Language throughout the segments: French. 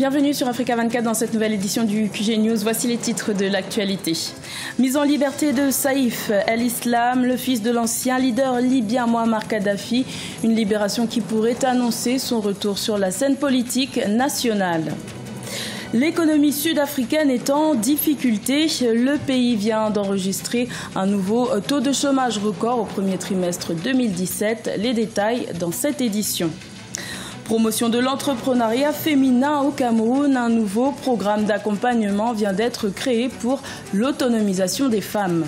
Bienvenue sur Africa 24 dans cette nouvelle édition du QG News. Voici les titres de l'actualité. Mise en liberté de Saïf el-Islam, le fils de l'ancien leader libyen Mouammar Kadhafi. Une libération qui pourrait annoncer son retour sur la scène politique nationale. L'économie sud-africaine est en difficulté. Le pays vient d'enregistrer un nouveau taux de chômage record au premier trimestre 2017. Les détails dans cette édition. Promotion de l'entrepreneuriat féminin au Cameroun, un nouveau programme d'accompagnement vient d'être créé pour l'autonomisation des femmes.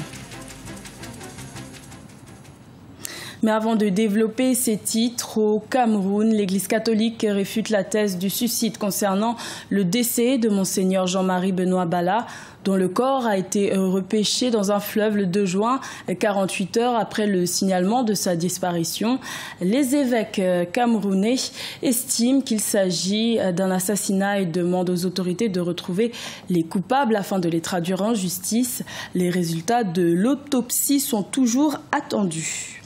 Mais avant de développer ces titres, au Cameroun, l'Église catholique réfute la thèse du suicide concernant le décès de Monseigneur Jean-Marie Benoît Bala, dont le corps a été repêché dans un fleuve le 2 juin, 48 heures après le signalement de sa disparition. Les évêques camerounais estiment qu'il s'agit d'un assassinat et demandent aux autorités de retrouver les coupables afin de les traduire en justice. Les résultats de l'autopsie sont toujours attendus.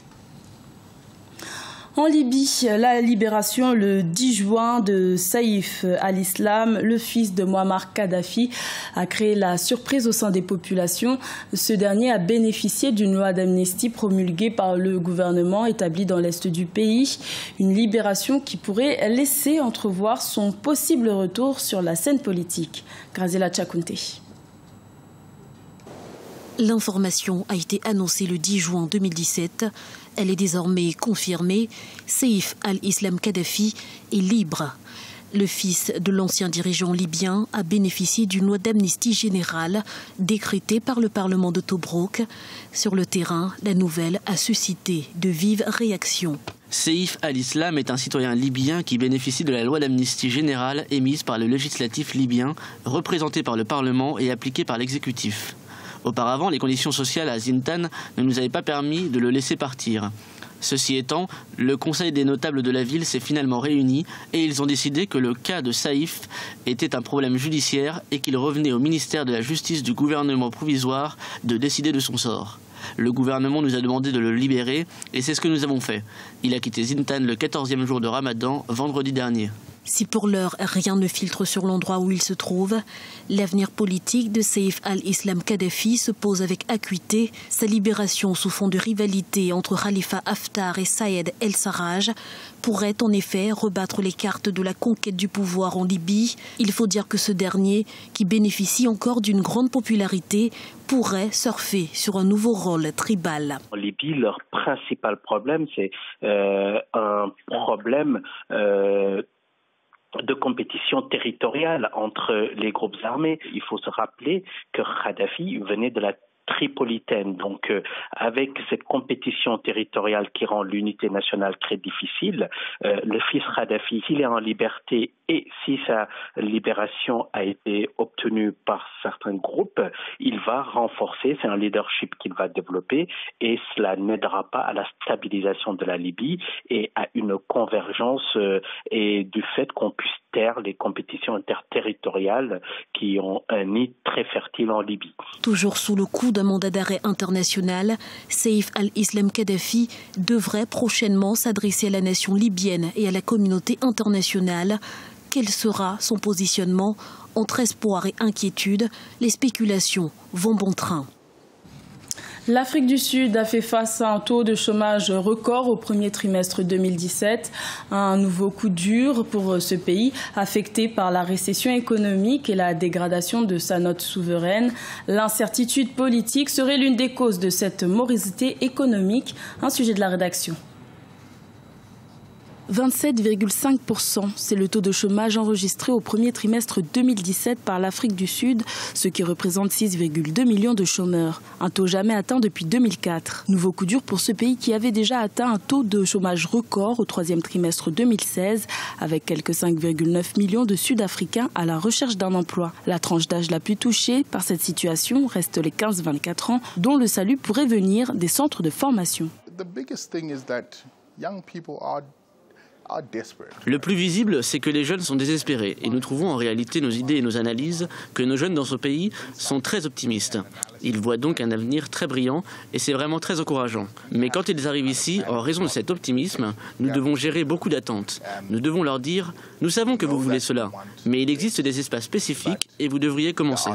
En Libye, la libération le 10 juin de Saïf el-Islam, le fils de Mouammar Kadhafi, a créé la surprise au sein des populations. Ce dernier a bénéficié d'une loi d'amnistie promulguée par le gouvernement établi dans l'est du pays. Une libération qui pourrait laisser entrevoir son possible retour sur la scène politique. Grazela Tchakounté. L'information a été annoncée le 10 juin 2017. Elle est désormais confirmée. Saïf el-Islam Kadhafi est libre. Le fils de l'ancien dirigeant libyen a bénéficié d'une loi d'amnistie générale décrétée par le Parlement de Tobrouk. Sur le terrain, la nouvelle a suscité de vives réactions. Saïf el-Islam est un citoyen libyen qui bénéficie de la loi d'amnistie générale émise par le législatif libyen, représentée par le Parlement et appliquée par l'exécutif. Auparavant, les conditions sociales à Zintan ne nous avaient pas permis de le laisser partir. Ceci étant, le Conseil des notables de la ville s'est finalement réuni et ils ont décidé que le cas de Saïf était un problème judiciaire et qu'il revenait au ministère de la Justice du gouvernement provisoire de décider de son sort. Le gouvernement nous a demandé de le libérer et c'est ce que nous avons fait. Il a quitté Zintan le 14e jour de Ramadan, vendredi dernier. Si pour l'heure rien ne filtre sur l'endroit où il se trouve, l'avenir politique de Saïf el-Islam Kadhafi se pose avec acuité. Sa libération sous fond de rivalité entre Khalifa Haftar et Saïd el-Sarraj pourrait en effet rebattre les cartes de la conquête du pouvoir en Libye. Il faut dire que ce dernier, qui bénéficie encore d'une grande popularité, pourrait surfer sur un nouveau rôle tribal. En Libye, leur principal problème, c'est un problème de compétition territoriale entre les groupes armés. Il faut se rappeler que Kadhafi venait de la Tripolitaine. Donc, avec cette compétition territoriale qui rend l'unité nationale très difficile, le fils Kadhafi, s'il est en liberté et si sa libération a été obtenue par certains groupes, il va renforcer, c'est un leadership qu'il va développer et cela n'aidera pas à la stabilisation de la Libye et à une convergence et du fait qu'on puisse taire les compétitions interterritoriales qui ont un nid très fertile en Libye. Toujours sous le coup d'un mandat d'arrêt international, Saïf el-Islam Kadhafi devrait prochainement s'adresser à la nation libyenne et à la communauté internationale. Quel sera son positionnement? Entre espoir et inquiétude, les spéculations vont bon train. L'Afrique du Sud a fait face à un taux de chômage record au premier trimestre 2017. Un nouveau coup dur pour ce pays, affecté par la récession économique et la dégradation de sa note souveraine. L'incertitude politique serait l'une des causes de cette morosité économique. Un sujet de la rédaction. 27,5%, c'est le taux de chômage enregistré au premier trimestre 2017 par l'Afrique du Sud, ce qui représente 6,2 millions de chômeurs. Un taux jamais atteint depuis 2004. Nouveau coup dur pour ce pays qui avait déjà atteint un taux de chômage record au troisième trimestre 2016, avec quelques 5,9 millions de Sud-Africains à la recherche d'un emploi. La tranche d'âge la plus touchée par cette situation reste les 15-24 ans, dont le salut pourrait venir des centres de formation. Le plus visible, c'est que les jeunes sont désespérés et nous trouvons en réalité nos idées et nos analyses que nos jeunes dans ce pays sont très optimistes. Ils voient donc un avenir très brillant et c'est vraiment très encourageant. Mais quand ils arrivent ici, en raison de cet optimisme, nous devons gérer beaucoup d'attentes. Nous devons leur dire « Nous savons que vous voulez cela, mais il existe des espaces spécifiques et vous devriez commencer. »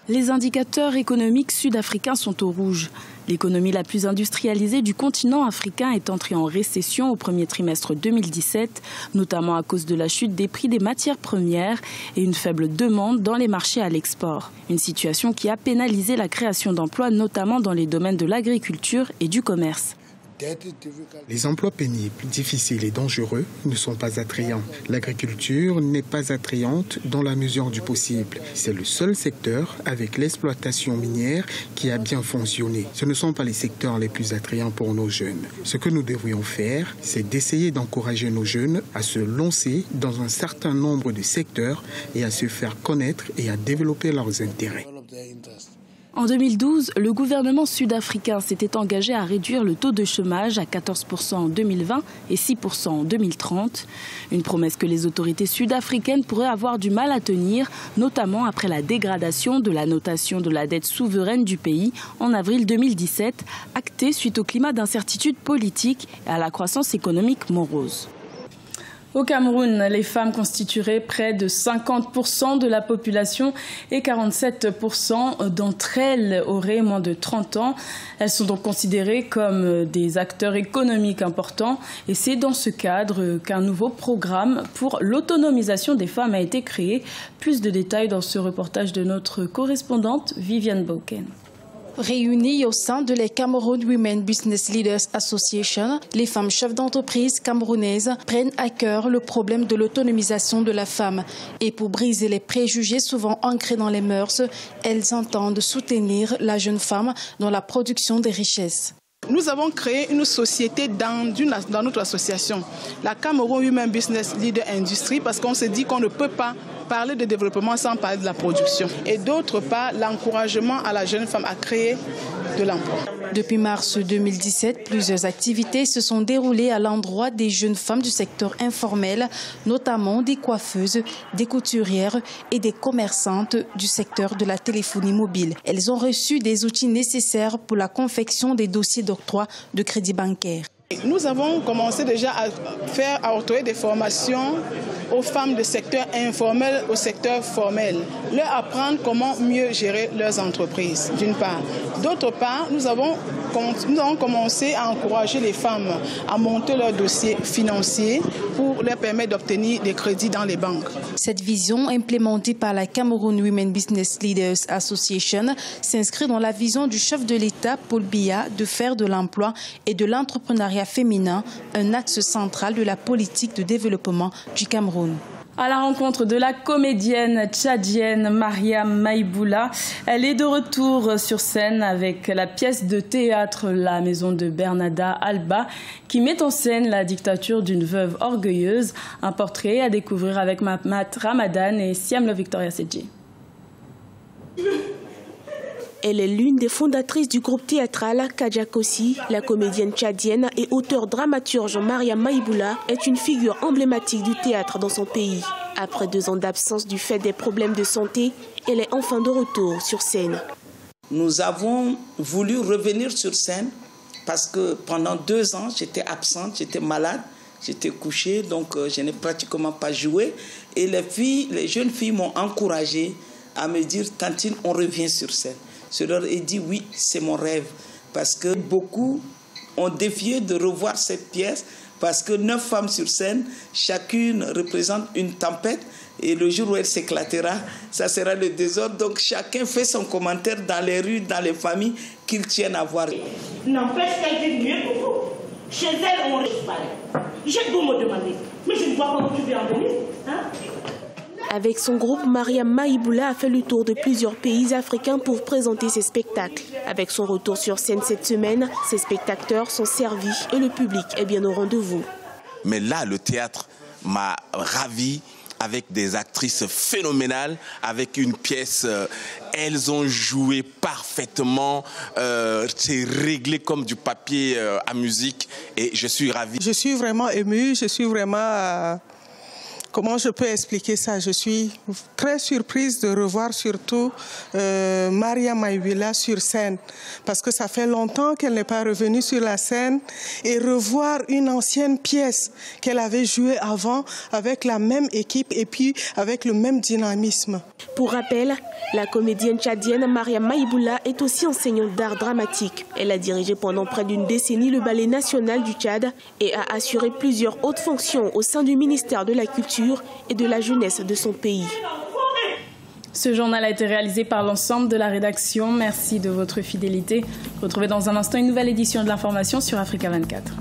Les indicateurs économiques sud-africains sont au rouge. L'économie la plus industrialisée du continent africain est entrée en récession au premier trimestre 2017, notamment à cause de la chute des prix des matières premières et une faible demande dans les marchés à l'export. Une situation qui a pénalisé la création d'emplois, notamment dans les domaines de l'agriculture et du commerce. Les emplois pénibles, difficiles et dangereux ne sont pas attrayants. L'agriculture n'est pas attrayante dans la mesure du possible. C'est le seul secteur avec l'exploitation minière qui a bien fonctionné. Ce ne sont pas les secteurs les plus attrayants pour nos jeunes. Ce que nous devrions faire, c'est d'essayer d'encourager nos jeunes à se lancer dans un certain nombre de secteurs et à se faire connaître et à développer leurs intérêts. En 2012, le gouvernement sud-africain s'était engagé à réduire le taux de chômage à 14% en 2020 et 6% en 2030. Une promesse que les autorités sud-africaines pourraient avoir du mal à tenir, notamment après la dégradation de la notation de la dette souveraine du pays en avril 2017, actée suite au climat d'incertitude politique et à la croissance économique morose. Au Cameroun, les femmes constitueraient près de 50% de la population et 47% d'entre elles auraient moins de 30 ans. Elles sont donc considérées comme des acteurs économiques importants et c'est dans ce cadre qu'un nouveau programme pour l'autonomisation des femmes a été créé. Plus de détails dans ce reportage de notre correspondante Viviane Bauken. Réunies au sein de la Cameroon Women Business Leaders Association, les femmes chefs d'entreprise camerounaises prennent à cœur le problème de l'autonomisation de la femme. Et pour briser les préjugés souvent ancrés dans les mœurs, elles entendent soutenir la jeune femme dans la production des richesses. Nous avons créé une société dans notre association, la Cameroon Women Business Leader Industry, parce qu'on se dit qu'on ne peut pas parler de développement sans parler de la production. Et d'autre part, l'encouragement à la jeune femme à créer de l'emploi. Depuis mars 2017, plusieurs activités se sont déroulées à l'endroit des jeunes femmes du secteur informel, notamment des coiffeuses, des couturières et des commerçantes du secteur de la téléphonie mobile. Elles ont reçu des outils nécessaires pour la confection des dossiers d'octroi de crédit bancaire. Nous avons commencé déjà à octroyer des formations aux femmes du secteur informel au secteur formel, leur apprendre comment mieux gérer leurs entreprises, d'une part. D'autre part, nous avons commencé à encourager les femmes à monter leurs dossiers financiers pour leur permettre d'obtenir des crédits dans les banques. Cette vision implémentée par la Cameroon Women Business Leaders Association s'inscrit dans la vision du chef de l'État, Paul Biya, de faire de l'emploi et de l'entrepreneuriat féminin un axe central de la politique de développement du Cameroun. À la rencontre de la comédienne tchadienne Mariam Maïboula. Elle est de retour sur scène avec la pièce de théâtre La Maison de Bernada Alba qui met en scène la dictature d'une veuve orgueilleuse. Un portrait à découvrir avec Mamat Ramadan et Siam Victoria Sedji. Elle est l'une des fondatrices du groupe théâtral Kadjakossi. La comédienne tchadienne et auteure-dramaturge Mariam Maïboula est une figure emblématique du théâtre dans son pays. Après 2 ans d'absence du fait des problèmes de santé, elle est enfin de retour sur scène. Nous avons voulu revenir sur scène parce que pendant 2 ans, j'étais absente, j'étais malade, j'étais couchée, donc je n'ai pratiquement pas joué. Et les jeunes filles m'ont encouragée à me dire « Tantine, on revient sur scène ». Je leur ai dit oui, c'est mon rêve. Parce que beaucoup ont défié de revoir cette pièce. Parce que 9 femmes sur scène, chacune représente une tempête. Et le jour où elle s'éclatera, ça sera le désordre. Donc chacun fait son commentaire dans les rues, dans les familles qu'ils tiennent à voir. N'empêche qu'elle dit mieux que vous. Chez elle, on reste pareil. J'ai beau me demander. Mais je ne vois pas où tu veux en venir. Hein? Avec son groupe, Mariam Maïboula a fait le tour de plusieurs pays africains pour présenter ses spectacles. Avec son retour sur scène cette semaine, ses spectateurs sont servis et le public est bien au rendez-vous. Mais là, le théâtre m'a ravi avec des actrices phénoménales, avec une pièce, elles ont joué parfaitement, c'est réglé comme du papier à musique et je suis ravi. Je suis vraiment émue, je suis vraiment... Comment je peux expliquer ça? Je suis très surprise de revoir surtout Maria Maïbula sur scène. Parce que ça fait longtemps qu'elle n'est pas revenue sur la scène. Et revoir une ancienne pièce qu'elle avait jouée avant avec la même équipe et puis avec le même dynamisme. Pour rappel, la comédienne tchadienne Maria Maïbula est aussi enseignante d'art dramatique. Elle a dirigé pendant près d'une décennie le Ballet national du Tchad et a assuré plusieurs hautes fonctions au sein du ministère de la Culture et de la jeunesse de son pays. Ce journal a été réalisé par l'ensemble de la rédaction. Merci de votre fidélité. Retrouvez dans un instant une nouvelle édition de l'information sur Africa 24.